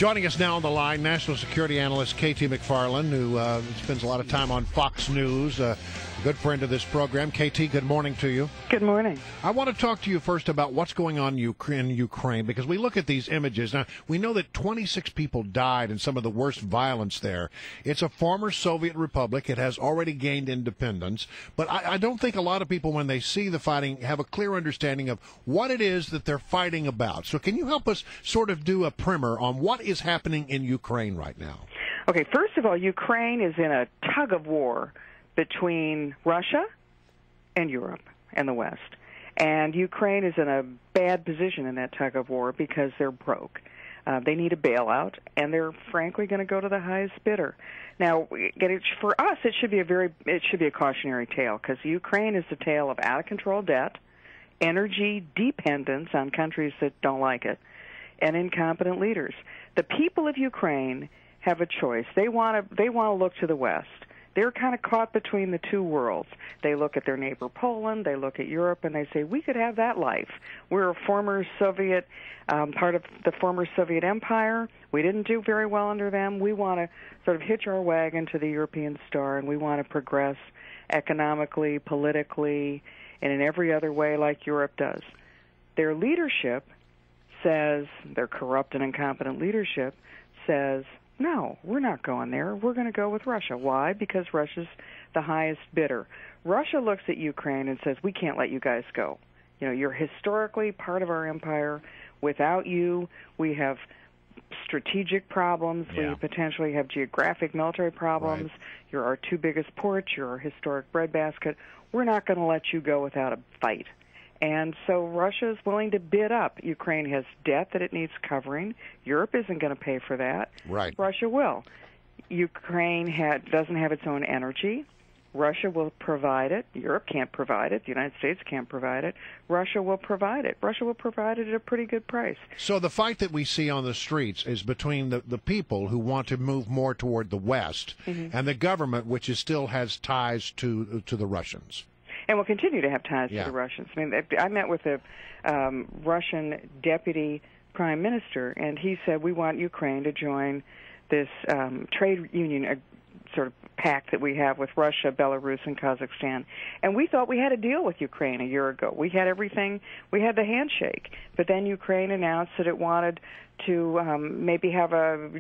Joining us now on the line, national security analyst Katie McFarland, who spends a lot of time on Fox News, a good friend of this program. Katie, good morning to you. Good morning. I want to talk to you first about what's going on in Ukraine, because we look at these images. Now, we know that 26 people died in some of the worst violence there. It's a former Soviet republic. It has already gained independence. But I don't think a lot of people, when they see the fighting, have a clear understanding of what it is that they're fighting about. So can you help us sort of do a primer on what is happening in Ukraine right now? Okay, first of all, Ukraine is in a tug of war between Russia and Europe and the West. And Ukraine is in a bad position in that tug of war because they're broke. They need a bailout, and they're frankly going to go to the highest bidder. Now, for us, it should be a cautionary tale, because Ukraine is a tale of out-of-control debt, energy dependence on countries that don't like it, and incompetent leaders. The people of Ukraine have a choice. They want to look to the West. They're kind of caught between the two worlds. They look at their neighbor Poland, they look at Europe, and they say, we could have that life. We're a former Soviet, part of the former Soviet Empire. We didn't do very well under them. We want to sort of hitch our wagon to the European star, and we want to progress economically, politically, and in every other way like Europe does. Their leadership says, their corrupt and incompetent leadership says, no, we're not going there. We're going to go with Russia. Why? Because Russia's the highest bidder. Russia looks at Ukraine and says, we can't let you guys go. You know, you're historically part of our empire. Without you, we have strategic problems. Yeah. We potentially have geographic military problems. Right. You're our two biggest ports. You're our historic breadbasket. We're not going to let you go without a fight. And so Russia is willing to bid up. Ukraine has debt that it needs covering. Europe isn't going to pay for that. Right. Russia will. Ukraine doesn't have its own energy. Russia will provide it. Europe can't provide it. The United States can't provide it. Russia will provide it. Russia will provide it at a pretty good price. So the fight that we see on the streets is between the people who want to move more toward the West and the government, which still has ties to the Russians. And will continue to have ties to the Russians. I mean, I met with a Russian deputy prime minister, and he said, we want Ukraine to join this trade union sort of pact that we have with Russia, Belarus, and Kazakhstan. And we thought we had a deal with Ukraine a year ago. We had everything. We had the handshake. But then Ukraine announced that it wanted to maybe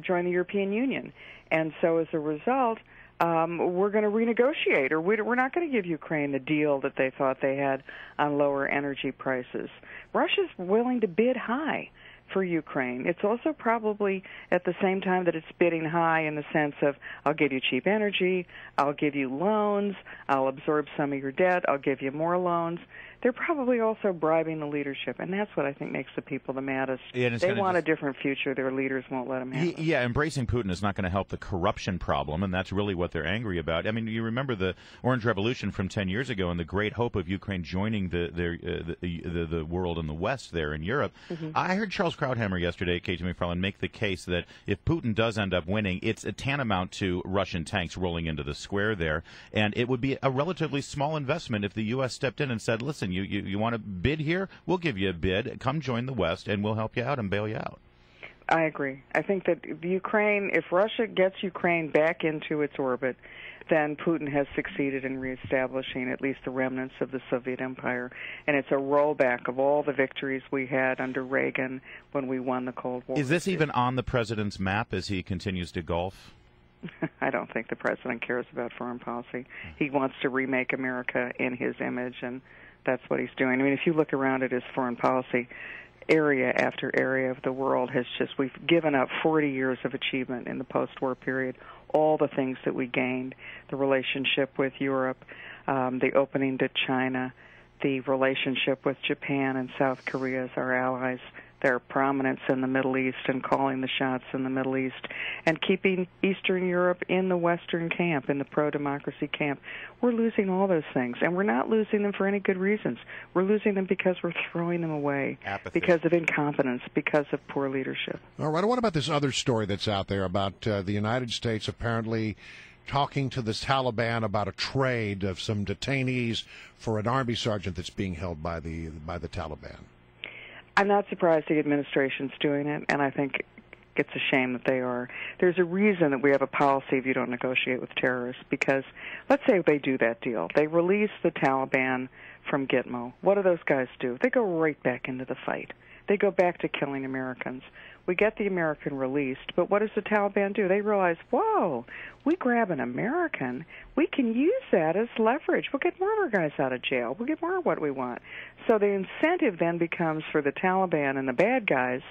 join the European Union. And so as a result, we're going to renegotiate, or we're not going to give Ukraine the deal that they thought they had on lower energy prices. Russia's willing to bid high for Ukraine. It's also probably at the same time that it's bidding high in the sense of, I'll give you cheap energy, I'll give you loans, I'll absorb some of your debt, I'll give you more loans. They're probably also bribing the leadership, and that's what I think makes the people the maddest. Yeah, they want a different future. Their leaders won't let them have it. Yeah, embracing Putin is not going to help the corruption problem, and that's really what they're angry about. I mean, you remember the Orange Revolution from 10 years ago and the great hope of Ukraine joining the world in the West there in Europe. I heard Charles Krauthammer yesterday at KT McFarland make the case that if Putin does end up winning, it's a tantamount to Russian tanks rolling into the square there, and it would be a relatively small investment if the U.S. stepped in and said, listen, you want to bid here? We'll give you a bid. Come join the West, and we'll help you out and bail you out. I agree. I think that Ukraine, if Russia gets Ukraine back into its orbit, then Putin has succeeded in reestablishing at least the remnants of the Soviet Empire. And it's a rollback of all the victories we had under Reagan when we won the Cold War. Is this even on the president's map as he continues to golf? I don't think the president cares about foreign policy. He wants to remake America in his image, and that's what he's doing. I mean, if you look around at his foreign policy, area after area of the world we've given up 40 years of achievement in the post-war period, all the things that we gained, the relationship with Europe, the opening to China, the relationship with Japan and South Korea as our allies, their prominence in the Middle East and calling the shots in the Middle East, and keeping Eastern Europe in the Western camp, in the pro-democracy camp. We're losing all those things, and we're not losing them for any good reasons. We're losing them because we're throwing them away, apathy, because of incompetence, because of poor leadership. All right, what about this other story that's out there about the United States apparently talking to the Taliban about a trade of some detainees for an army sergeant that's being held by the Taliban? I'm not surprised the administration's doing it, and I think it's a shame that they are. There's a reason that we have a policy of you don't negotiate with terrorists, because let's say they do that deal. They release the Taliban from Gitmo. What do those guys do? They go right back into the fight. They go back to killing Americans. We get the American released, but what does the Taliban do? They realize, whoa, we grab an American, we can use that as leverage. We'll get more of our guys out of jail. We'll get more of what we want. So the incentive then becomes for the Taliban and the bad guys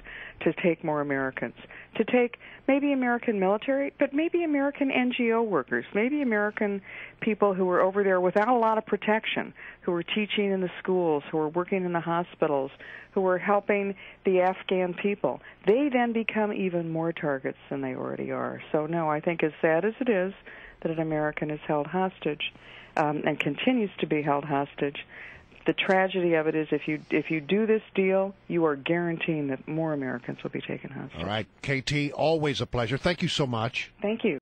to take more Americans, to take maybe American military, but maybe American NGO workers, maybe American people who are over there without a lot of protection, who are teaching in the schools, who are working in the hospitals, who are helping the Afghan people. They then become even more targets than they already are. So, no, I think as sad as it is that an American is held hostage and continues to be held hostage, the tragedy of it is if you do this deal, you are guaranteeing that more Americans will be taken hostage. All right, KT, always a pleasure. Thank you so much. Thank you.